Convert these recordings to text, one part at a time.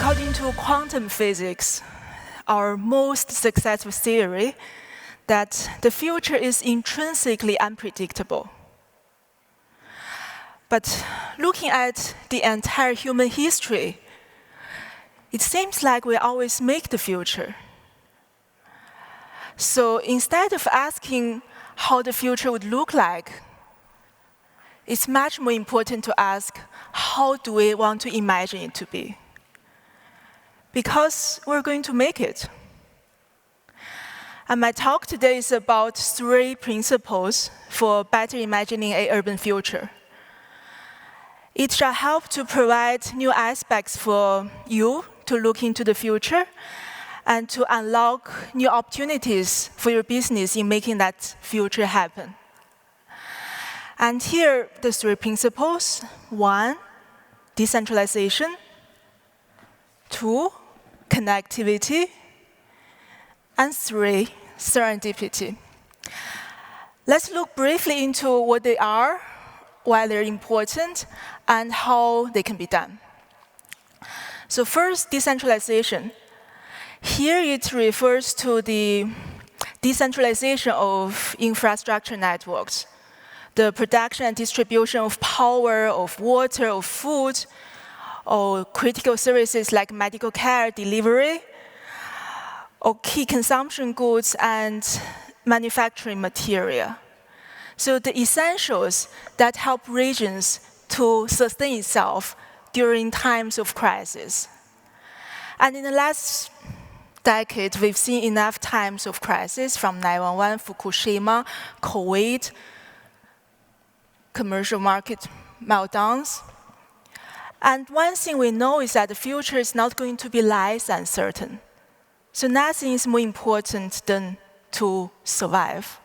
According to quantum physics, our most successful theory, that the future is intrinsically unpredictable. But looking at the entire human history, it seems like we always make the future. So instead of asking how the future would look like, it's much more important to ask, how do we want to imagine it to be? Because we're going to make it. And my talk today is about 3 principles for better imagining an urban future. It shall help to provide new aspects for you to look into the future and to unlock new opportunities for your business in making that future happen. And here are the 3 principles. 1, decentralization. 2, connectivity. And 3, serendipity. Let's look briefly into what they are, why they're important, and how they can be done. So first, decentralization. Here it refers to the decentralization of infrastructure networks, the production and distribution of power, of water, of food, or critical services like medical care, delivery, or key consumption goods and manufacturing material. So the essentials that help regions to sustain itself during times of crisis. And in the last decade, we've seen enough times of crisis from 9/11, Fukushima, COVID, commercial market meltdowns. And one thing we know is that the future is not going to be less uncertain. So nothing is more important than to survive.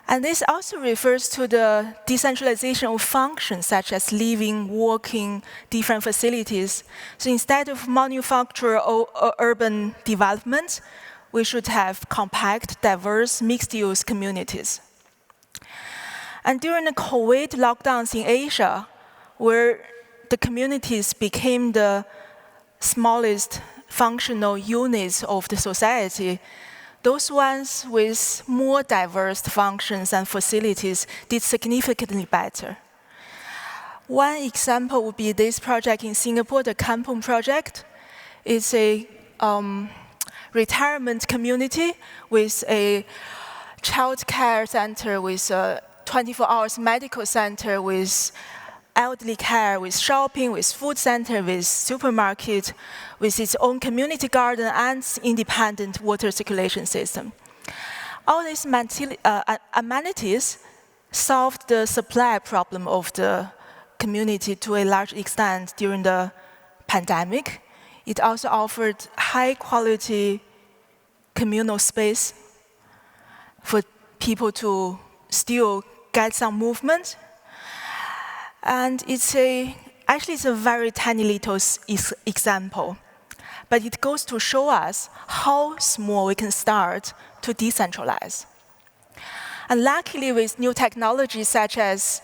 And this also refers to the decentralization of functions such as living, working, different facilities. So instead of manufactured or urban development, we should have compact, diverse, mixed-use communities. And during the COVID lockdowns in Asia, where the communities became the smallest functional units of the society, those ones with more diverse functions and facilities did significantly better. One example would be this project in Singapore, the Kampung project. It's a retirement community with a child care center, with a 24 hours medical center, with elderly care, with shopping, with food center, with supermarket, with its own community garden and independent water circulation system. All these amenities solved the supply problem of the community to a large extent during the pandemic. It also offered high quality communal space for people to still get some movement. And actually it's a very tiny little example, but it goes to show us how small we can start to decentralize. And luckily with new technologies such as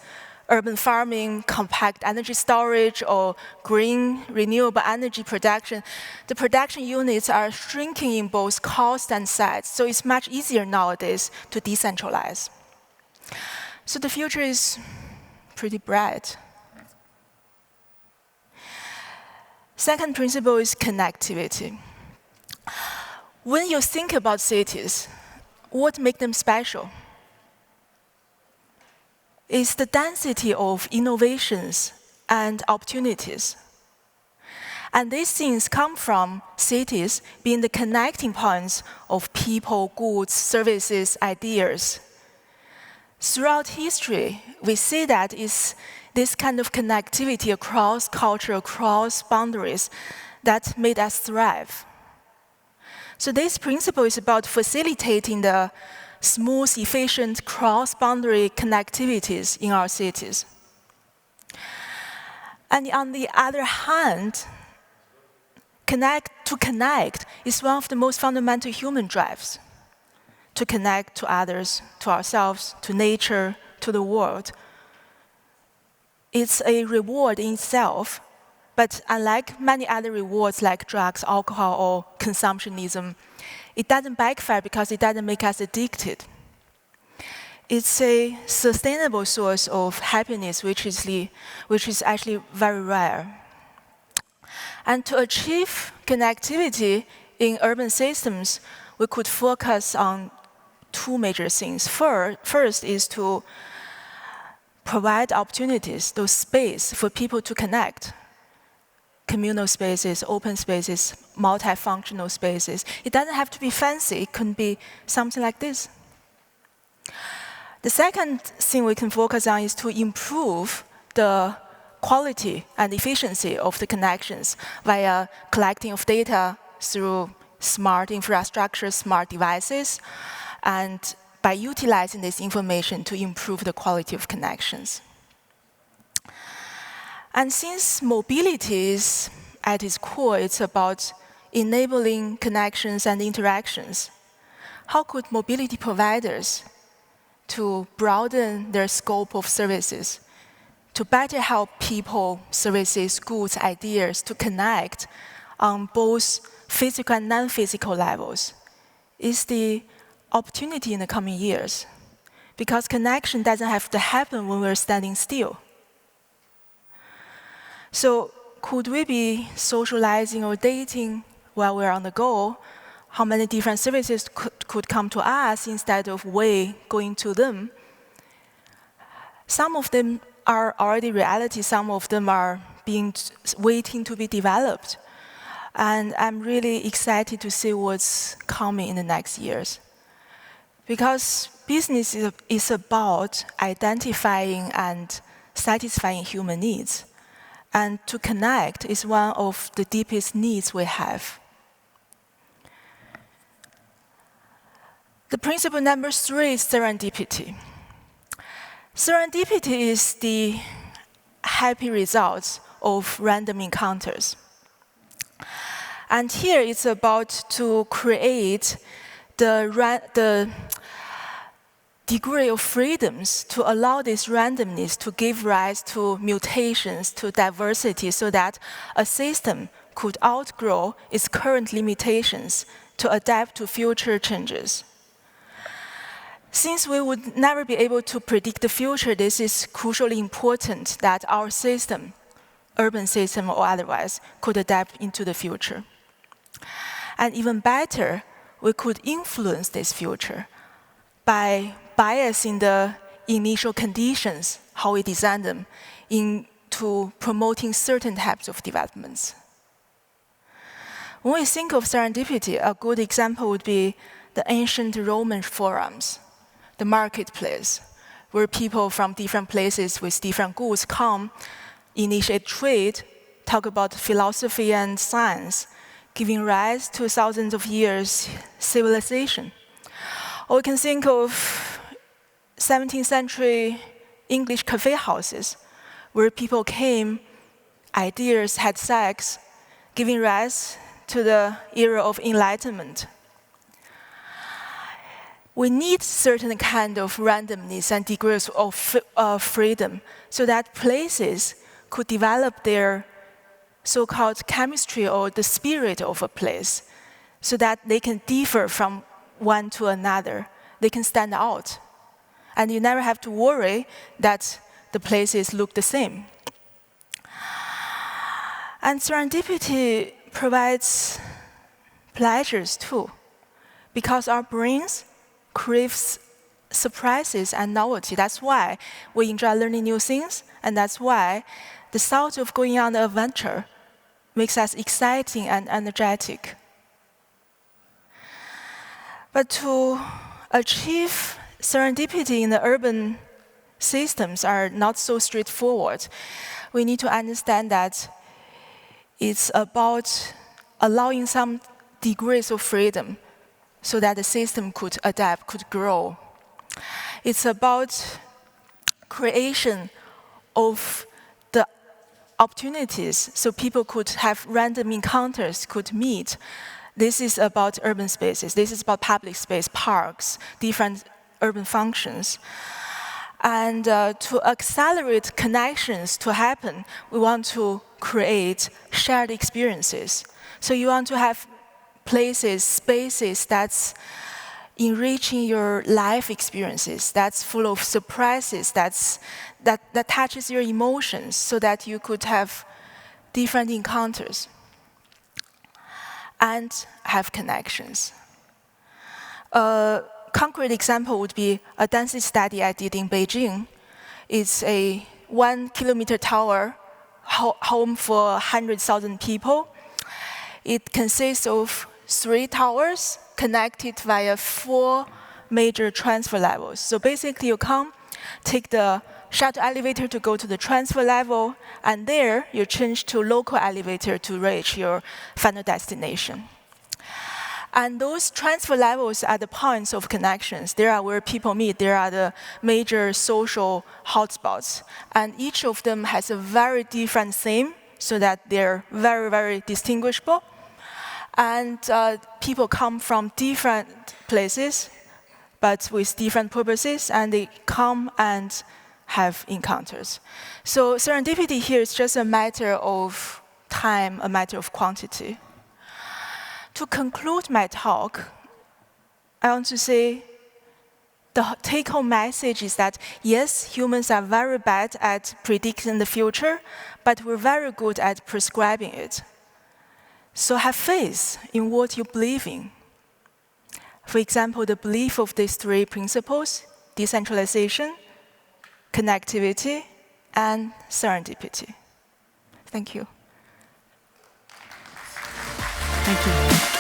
urban farming, compact energy storage, or green renewable energy production, the production units are shrinking in both cost and size, so it's much easier nowadays to decentralize. So the future is pretty bright. Second principle is connectivity. When you think about cities, what makes them special? It's the density of innovations and opportunities. And these things come from cities being the connecting points of people, goods, services, ideas. Throughout history, we see that it's this kind of connectivity across culture, across boundaries, that made us thrive. So this principle is about facilitating the smooth, efficient, cross-boundary connectivities in our cities. And on the other hand, to connect is one of the most fundamental human drives. To connect to others, to ourselves, to nature, to the world. It's a reward in itself But unlike many other rewards like drugs, alcohol, or consumptionism, it doesn't backfire because it doesn't make us addicted. It's a sustainable source of happiness, which is actually very rare. And to achieve connectivity in urban systems, we could focus on two major things. First is to provide opportunities, those space for people to connect. Communal spaces, open spaces, multifunctional spaces. It doesn't have to be fancy. It can be something like this. The second thing we can focus on is to improve the quality and efficiency of the connections via collecting of data through smart infrastructure, smart devices, and by utilizing this information to improve the quality of connections. And since mobility is at its core, it's about enabling connections and interactions, how could mobility providers to broaden their scope of services, to better help people, services, goods, ideas to connect on both physical and non-physical levels, is the opportunity in the coming years. Because connection doesn't have to happen when we're standing still. So could we be socializing or dating while we're on the go? How many different services could come to us instead of we going to them? Some of them are already reality, some of them are waiting to be developed. And I'm really excited to see what's coming in the next years. Because business is about identifying and satisfying human needs. And to connect is one of the deepest needs we have. The principle number 3 is serendipity. Serendipity is the happy results of random encounters. And here it's about to create the degree of freedoms to allow this randomness to give rise to mutations, to diversity, so that a system could outgrow its current limitations to adapt to future changes. Since we would never be able to predict the future, this is crucially important that our system, urban system or otherwise, could adapt into the future. And even better, we could influence this future by biasing the initial conditions, how we design them, into promoting certain types of developments. When we think of serendipity, a good example would be the ancient Roman forums, the marketplace, where people from different places with different goods come, initiate trade, talk about philosophy and science, giving rise to thousands of years civilization. Or we can think of 17th century English cafe houses, where people came, ideas, had sex, giving rise to the era of enlightenment. We need certain kind of randomness and degrees of freedom so that places could develop their so-called chemistry or the spirit of a place so that they can differ from one to another. They can stand out. And you never have to worry that the places look the same. And serendipity provides pleasures too, because our brains craves surprises and novelty. That's why we enjoy learning new things, and that's why the thought of going on an adventure makes us exciting and energetic. But to achieve serendipity in the urban systems are not so straightforward. We need to understand that it's about allowing some degrees of freedom so that the system could adapt, could grow. It's about creation of the opportunities so people could have random encounters, could meet. This is about urban spaces. This is about public space, parks, different urban functions. And to accelerate connections to happen, we want to create shared experiences. So you want to have places, spaces that's enriching your life experiences, that's full of surprises, that touches your emotions so that you could have different encounters and have connections. A concrete example would be a density study I did in Beijing. It's a 1 kilometer tower, home for 100,000 people. It consists of 3 towers connected via 4 major transfer levels. So basically, you come, take the shuttle elevator to go to the transfer level, and there you change to local elevator to reach your final destination. And those transfer levels are the points of connections. They are where people meet. They are the major social hotspots. And each of them has a very different theme, so that they're very, very distinguishable. And people come from different places, but with different purposes, and they come and have encounters. So serendipity here is just a matter of time, a matter of quantity. To conclude my talk, I want to say the take-home message is that, yes, humans are very bad at predicting the future, but we're very good at prescribing it. So have faith in what you believe in. For example, the belief of these 3 principles: decentralization, connectivity, and serendipity. Thank you. Thank you.